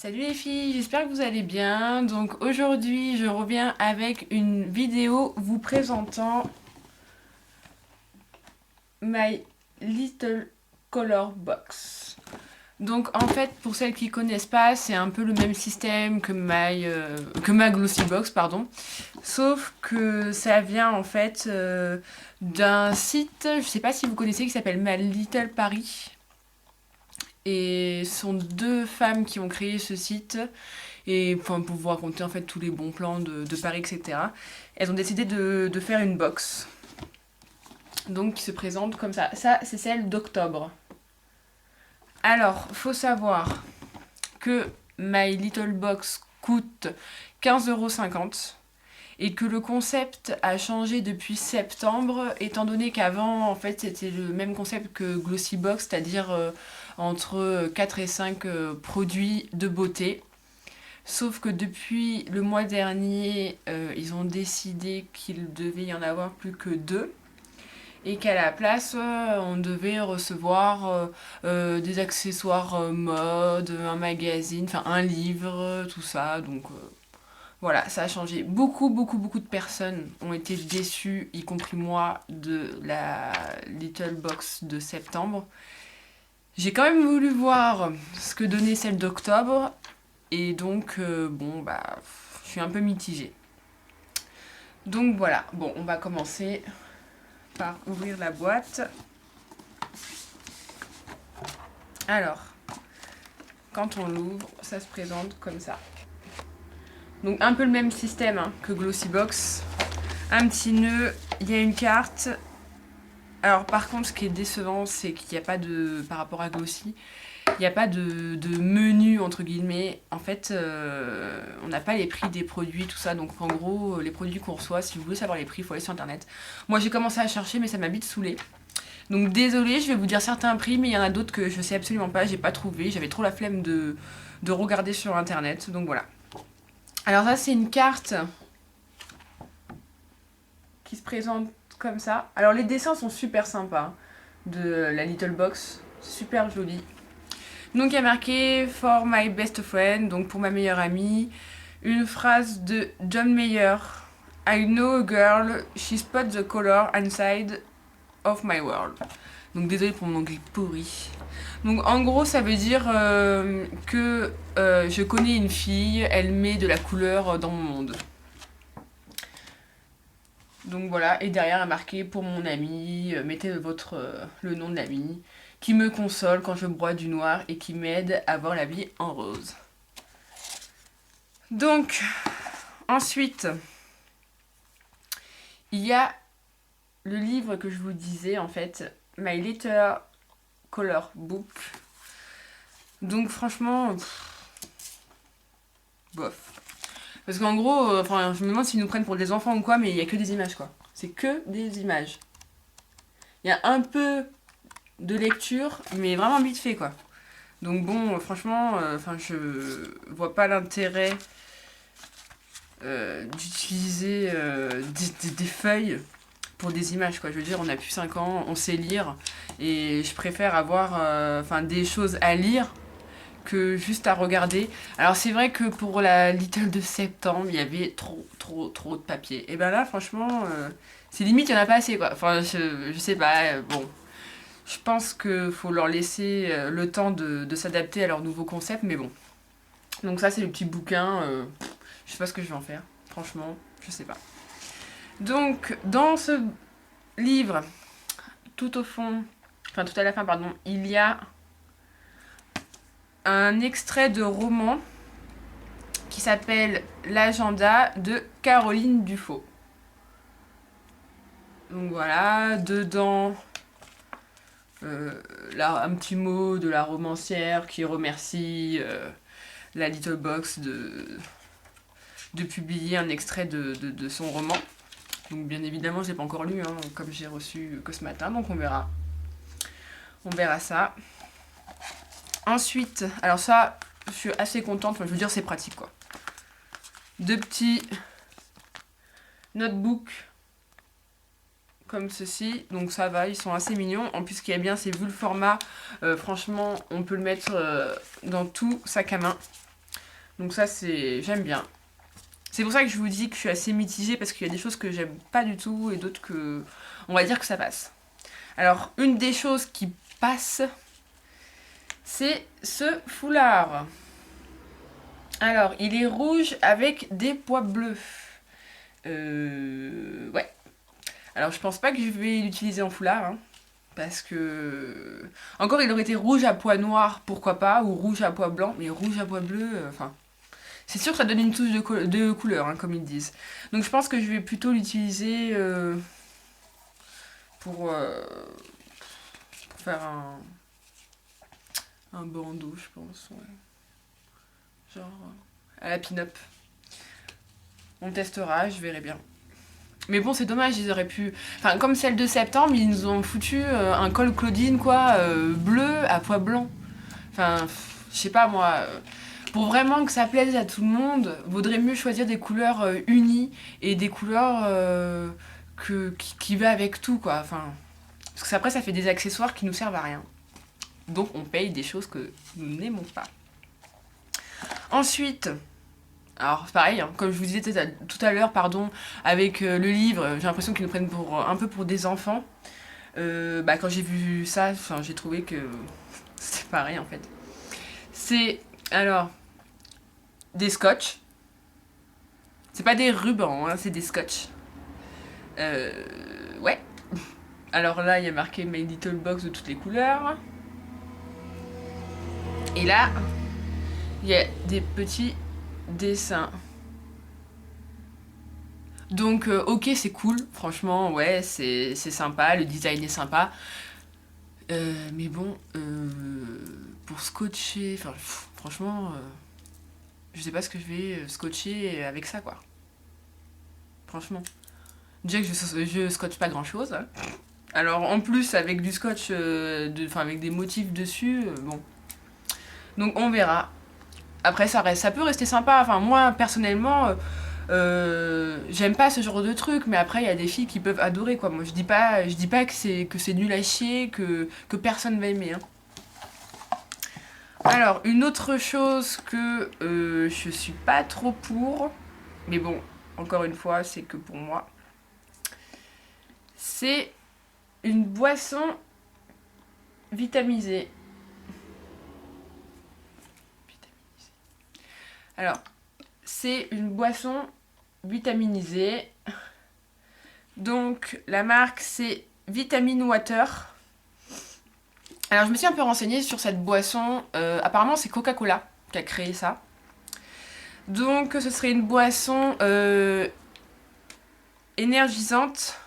Salut les filles, j'espère que vous allez bien. Donc aujourd'hui, je reviens avec une vidéo vous présentant My Little Color Box. Donc en fait, pour celles qui connaissent pas, c'est un peu le même système que ma Glossy Box, pardon. Sauf que ça vient en fait d'un site, je sais pas si vous connaissez, qui s'appelle My Little Paris. Et ce sont deux femmes qui ont créé ce site. Et enfin, pour vous raconter en fait tous les bons plans de Paris, etc. Elles ont décidé de faire une box. Donc qui se présente comme ça. Ça, c'est celle d'octobre. Alors, faut savoir que My Little Box coûte 15,50 € et que le concept a changé depuis septembre, étant donné qu'avant, en fait, c'était le même concept que Glossy Box, c'est-à-dire entre 4 et 5 produits de beauté. Sauf que depuis le mois dernier, ils ont décidé qu'il devait y en avoir plus que deux. Et qu'à la place, on devait recevoir des accessoires mode, un magazine, enfin un livre, tout ça. Donc voilà, ça a changé. Beaucoup de personnes ont été déçues, y compris moi, de la Little Box de septembre. J'ai quand même voulu voir ce que donnait celle d'octobre. Et donc, bon, bah, je suis un peu mitigée. Donc voilà, bon, on va commencer par ouvrir la boîte. Alors, quand on l'ouvre, ça se présente comme ça. Donc un peu le même système hein, que Glossy Box. Un petit nœud, il y a une carte. Alors par contre, ce qui est décevant, c'est qu'il n'y a pas de, par rapport à Glossy, il n'y a pas de menu entre guillemets. En fait, on n'a pas les prix des produits, tout ça. Donc en gros, les produits qu'on reçoit, si vous voulez savoir les prix, il faut aller sur internet. Moi j'ai commencé à chercher, mais ça m'a vite saoulée. Donc désolée, je vais vous dire certains prix, mais il y en a d'autres que je sais absolument pas, j'ai pas trouvé. J'avais trop la flemme de regarder sur internet. Donc voilà. Alors ça c'est une carte qui se présente comme ça. Alors les dessins sont super sympas hein, de la Little Box, super joli. Donc il y a marqué For my best friend, donc pour ma meilleure amie, une phrase de John Mayer. I know a girl, she spots the color inside of my world. Donc désolé pour mon anglais pourri. Donc en gros ça veut dire que je connais une fille, elle met de la couleur dans mon monde. Donc voilà, et derrière est marqué pour mon ami, mettez le nom de l'ami, qui me console quand je broie du noir et qui m'aide à voir la vie en rose. Donc, ensuite, il y a le livre que je vous disais en fait, My Little Color Book. Donc franchement, bof. Parce qu'en gros, enfin, je me demande s'ils nous prennent pour des enfants ou quoi, mais il y a que des images quoi. C'est que des images. Il y a un peu de lecture, mais vraiment vite fait quoi. Donc bon, franchement, je vois pas l'intérêt d'utiliser des feuilles pour des images quoi. Je veux dire, on a plus 5 ans, on sait lire, et je préfère avoir des choses à lire que juste à regarder. Alors c'est vrai que pour la Little de septembre, il y avait trop de papier. Et ben là, franchement, c'est limite, il n'y en a pas assez quoi. Enfin, je sais pas, bon. Je pense qu'il faut leur laisser le temps de s'adapter à leur nouveau concept, mais bon. Donc ça, c'est le petit bouquin. Je sais pas ce que je vais en faire. Franchement, je sais pas. Donc, dans ce livre, tout au fond, enfin tout à la fin, pardon, il y a un extrait de roman qui s'appelle L'agenda de Caroline Dufaux. Donc voilà, dedans, un petit mot de la romancière qui remercie la Little Box de publier un extrait de son roman. Donc bien évidemment, je l'ai pas encore lu, hein, comme j'ai reçu que ce matin, donc on verra. On verra ça. Ensuite, alors ça, je suis assez contente, enfin, je veux dire, c'est pratique quoi. Deux petits notebooks comme ceci, donc ça va, ils sont assez mignons. En plus, ce qui est bien, c'est vu le format, franchement, on peut le mettre dans tout sac à main. Donc ça, j'aime bien. C'est pour ça que je vous dis que je suis assez mitigée, parce qu'il y a des choses que j'aime pas du tout et d'autres que... On va dire que ça passe. Alors, une des choses qui passe, c'est ce foulard. Alors, il est rouge avec des pois bleus. Ouais. Alors, je pense pas que je vais l'utiliser en foulard, hein, parce que... Encore, il aurait été rouge à pois noirs, pourquoi pas, ou rouge à pois blanc, mais rouge à pois bleu, enfin... C'est sûr que ça donne une touche de couleur, hein, comme ils disent. Donc, je pense que je vais plutôt l'utiliser pour faire un bandeau, je pense, ouais. Genre, à la pin-up. On testera, je verrai bien. Mais bon, c'est dommage, ils auraient pu... Enfin, comme celle de septembre, ils nous ont foutu un col Claudine, quoi, bleu à pois blanc. Enfin, je sais pas, moi... pour vraiment que ça plaise à tout le monde, vaudrait mieux choisir des couleurs unies et des couleurs qui va avec tout, quoi. Enfin, parce que après, ça fait des accessoires qui nous servent à rien. Donc, on paye des choses que nous n'aimons pas. Ensuite... Alors, c'est pareil, hein, comme je vous disais tout à l'heure, pardon, avec le livre, j'ai l'impression qu'ils nous prennent un peu pour des enfants. Quand j'ai vu ça, j'ai trouvé que c'est pareil, en fait. C'est, alors, des scotch. C'est pas des rubans, hein, c'est des scotch. Ouais. Alors là, il y a marqué My Little Box de toutes les couleurs. Et là, il y a des petits dessins. Donc, ok, c'est cool, franchement, ouais, c'est sympa, le design est sympa. Mais bon, pour scotcher, enfin, franchement, je sais pas ce que je vais scotcher avec ça, quoi. Franchement. Déjà que je scotche pas grand chose. Hein. Alors, en plus, avec du scotch, avec des motifs dessus, bon. Donc, on verra. Après, ça peut rester sympa. Enfin, moi, personnellement, j'aime pas ce genre de truc, mais après, il y a des filles qui peuvent adorer, quoi. Moi, je dis pas que c'est nul à chier, que personne va aimer. Hein. Alors, une autre chose que je suis pas trop pour, mais bon, encore une fois, c'est que pour moi, c'est une boisson vitamisée. Alors, c'est une boisson vitaminisée. Donc, la marque, c'est Vitamin Water. Alors, je me suis un peu renseignée sur cette boisson. Apparemment, c'est Coca-Cola qui a créé ça. Donc, ce serait une boisson énergisante,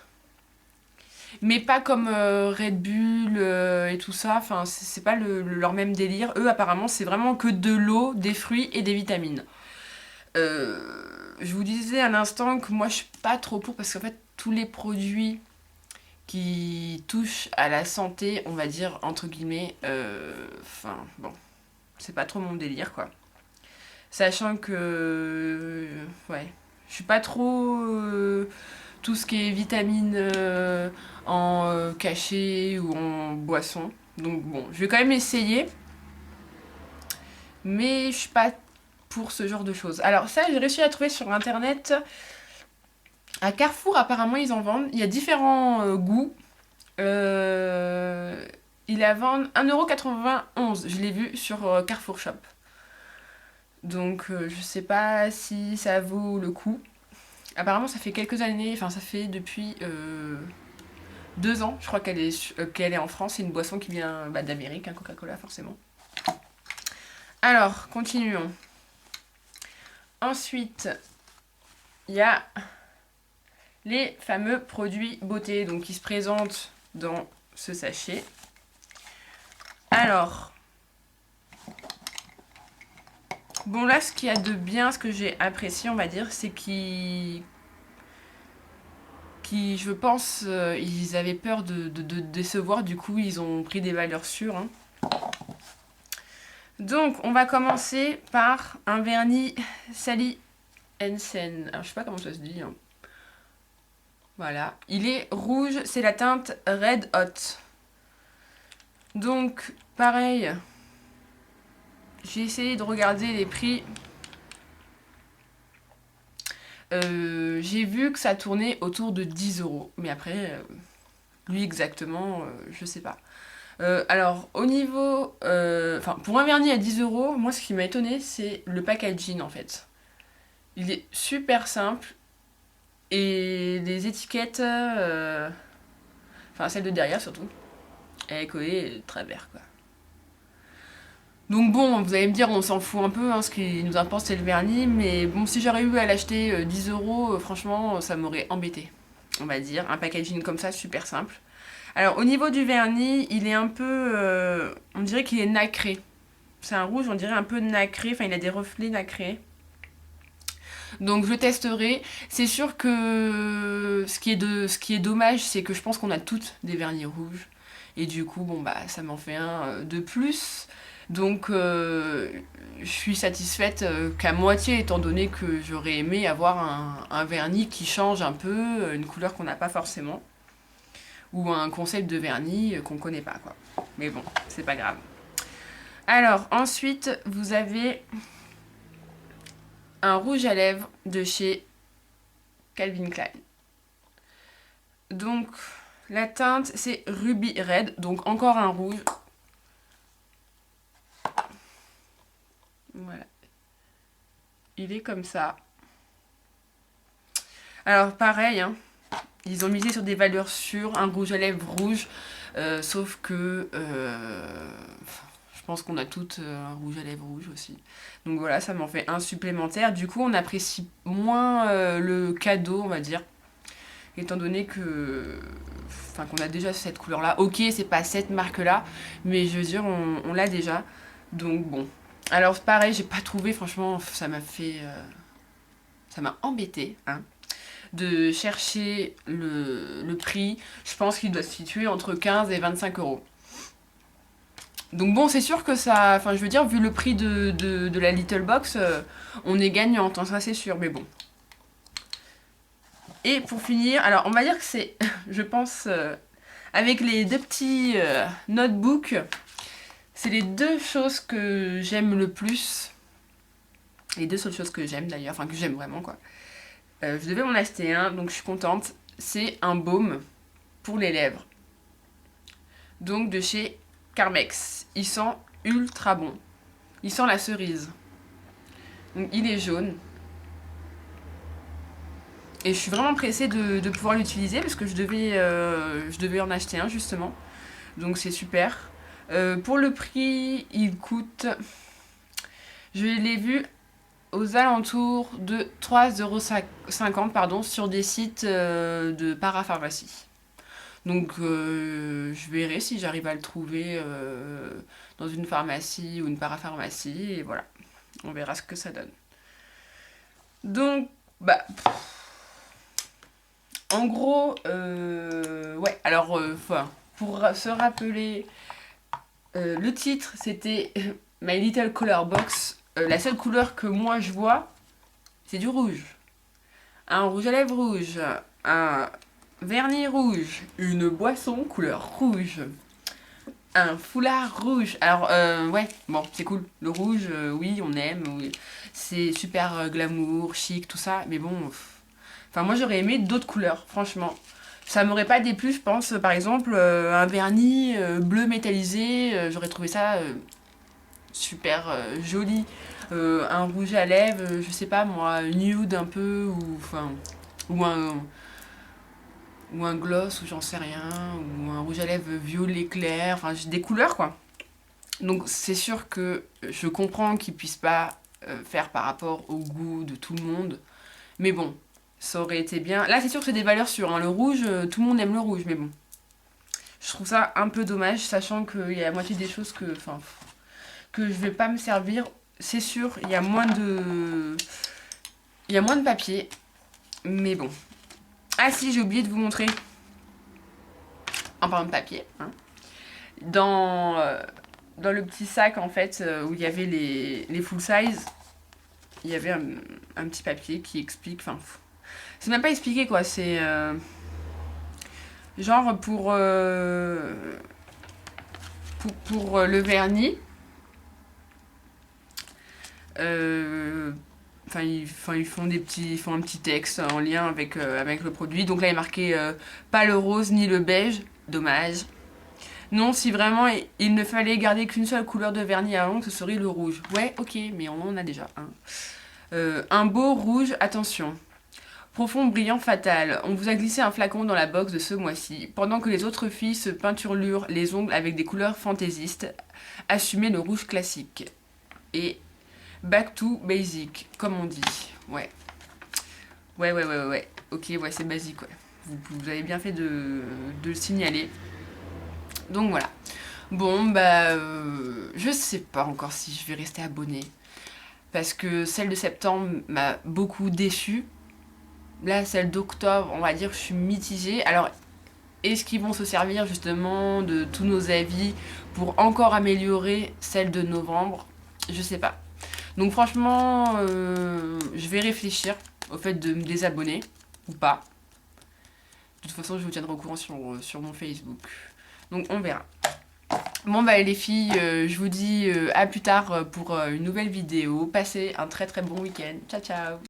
mais pas comme Red Bull et tout ça. Enfin, c'est pas leur même délire. Eux, apparemment, c'est vraiment que de l'eau, des fruits et des vitamines. Je vous disais à l'instant que moi, je suis pas trop pour, parce qu'en fait, tous les produits qui touchent à la santé, on va dire, entre guillemets, bon, c'est pas trop mon délire, quoi. Sachant que, ouais, je suis pas trop tout ce qui est vitamines en cachet ou en boisson. Donc bon, je vais quand même essayer. Mais je suis pas pour ce genre de choses. Alors ça, j'ai réussi à trouver sur internet. À Carrefour, apparemment, ils en vendent. Il y a différents goûts. Ils la vendent 1,91 €. Je l'ai vu sur Carrefour Shop. Donc, je sais pas si ça vaut le coup. Apparemment, ça fait quelques années, enfin, ça fait depuis 2 ans, je crois qu'elle est en France. C'est une boisson qui vient d'Amérique, hein, Coca-Cola, forcément. Alors, continuons. Ensuite, il y a les fameux produits beauté, donc qui se présentent dans ce sachet. Alors, bon là, ce qu'il y a de bien, ce que j'ai apprécié, on va dire, c'est qui, je pense, ils avaient peur de décevoir, du coup, ils ont pris des valeurs sûres. Hein. Donc, on va commencer par un vernis Sally Hansen. Alors, je sais pas comment ça se dit. Hein. Voilà. Il est rouge, c'est la teinte Red Hot. Donc, pareil, j'ai essayé de regarder les prix J'ai vu que ça tournait autour de 10 euros. Mais après, lui exactement, je sais pas. Alors, au niveau... Enfin, pour un vernis à 10 euros, moi, ce qui m'a étonné, c'est le packaging, en fait. Il est super simple. Et les étiquettes... Enfin, celle de derrière, surtout. Elle est collée de travers, quoi. Donc bon, vous allez me dire, on s'en fout un peu, hein, ce qui nous importe c'est le vernis, mais bon, si j'aurais eu à l'acheter 10 euros, franchement, ça m'aurait embêté, on va dire. Un packaging comme ça, super simple. Alors au niveau du vernis, il est un peu, on dirait qu'il est nacré. C'est un rouge, on dirait un peu nacré, enfin il a des reflets nacrés. Donc je testerai. C'est sûr que ce qui est dommage, c'est que je pense qu'on a toutes des vernis rouges. Et du coup, bon bah ça m'en fait un de plus. Donc je suis satisfaite qu'à moitié, étant donné que j'aurais aimé avoir un vernis qui change un peu, une couleur qu'on n'a pas forcément. Ou un concept de vernis qu'on connaît pas, quoi. Mais bon, c'est pas grave. Alors ensuite, vous avez un rouge à lèvres de chez Calvin Klein. Donc la teinte c'est Ruby Red, donc encore un rouge. Voilà. Il est comme ça. Alors pareil, hein, ils ont misé sur des valeurs sûres, un rouge à lèvres rouge, sauf que je pense qu'on a toutes un rouge à lèvres rouge aussi. Donc voilà, ça m'en fait un supplémentaire. Du coup, on apprécie moins le cadeau, on va dire, étant donné que, enfin, qu'on a déjà cette couleur-là. Ok, c'est pas cette marque-là, mais je veux dire, on l'a déjà. Donc bon. Alors pareil, j'ai pas trouvé, franchement, ça m'a fait, ça m'a embêté, hein, de chercher le prix. Je pense qu'il doit se situer entre 15 et 25 euros. Donc bon, c'est sûr que ça... Enfin, je veux dire, vu le prix de la Little Box, on est gagnant, hein, ça c'est sûr, mais bon. Et pour finir, alors on va dire que c'est, je pense, avec les deux petits notebooks, c'est les deux choses que j'aime le plus. Les deux seules choses que j'aime d'ailleurs, enfin que j'aime vraiment, quoi. Je devais m'en acheter un, donc je suis contente. C'est un baume pour les lèvres. Donc de chez Carmex. Il sent ultra bon. Il sent la cerise. Donc il est jaune. Et je suis vraiment pressée de pouvoir l'utiliser parce que je devais en acheter un justement. Donc c'est super. Pour le prix, il coûte... Je l'ai vu aux alentours de 3,50 € pardon, sur des sites de parapharmacie. Donc je verrai si j'arrive à le trouver dans une pharmacie ou une parapharmacie. Et voilà, on verra ce que ça donne. Donc, bah... En gros, ouais, alors, pour se rappeler, le titre c'était My Little Color Box. La seule couleur que moi je vois, c'est du rouge. Un rouge à lèvres rouge, un vernis rouge, une boisson couleur rouge, un foulard rouge. Alors, ouais, bon, c'est cool. Le rouge, oui, on aime. Oui. C'est super glamour, chic, tout ça. Mais bon, enfin, moi j'aurais aimé d'autres couleurs, franchement. Ça m'aurait pas déplu, je pense, par exemple, un vernis bleu métallisé. J'aurais trouvé ça super joli. Un rouge à lèvres, je sais pas moi, nude un peu, ou enfin, ou un gloss, ou j'en sais rien, ou un rouge à lèvres violet clair, enfin j'ai des couleurs quoi. Donc c'est sûr que je comprends qu'ils puissent pas faire par rapport au goût de tout le monde, mais bon, ça aurait été bien. Là c'est sûr que c'est des valeurs sûres, hein. Le rouge, tout le monde aime le rouge, mais bon. Je trouve ça un peu dommage, sachant qu'il y a la moitié des choses que je vais pas me servir. C'est sûr, il y a moins de papier, mais bon. Ah si, j'ai oublié de vous montrer, en parlant de papier, hein, dans, dans le petit sac en fait où il y avait les full size, il y avait un petit papier qui explique, enfin, c'est même pas expliqué quoi, c'est genre pour le vernis. ils font ils font un petit texte en lien avec le produit. Donc là, il est marqué pas le rose ni le beige. Dommage. Non, si vraiment il ne fallait garder qu'une seule couleur de vernis à ongles, ce serait le rouge. Ouais, ok, mais on en a déjà un. Un beau rouge, attention. Profond, brillant, fatal. On vous a glissé un flacon dans la box de ce mois-ci. Pendant que les autres filles se peinturlurent les ongles avec des couleurs fantaisistes, assumez le rouge classique. Et back to basic, comme on dit. Ouais. Ouais. Ok, ouais, c'est basique, ouais. Vous avez bien fait de le signaler. Donc voilà. Bon, bah, je sais pas encore si je vais rester abonnée. Parce que celle de septembre m'a beaucoup déçue. Là, celle d'octobre, on va dire que je suis mitigée. Alors, est-ce qu'ils vont se servir justement de tous nos avis pour encore améliorer celle de novembre? Je sais pas. Donc franchement, je vais réfléchir au fait de me désabonner ou pas. De toute façon, je vous tiendrai au courant sur mon Facebook. Donc on verra. Bon bah les filles, je vous dis à plus tard pour une nouvelle vidéo. Passez un très très bon week-end. Ciao ciao.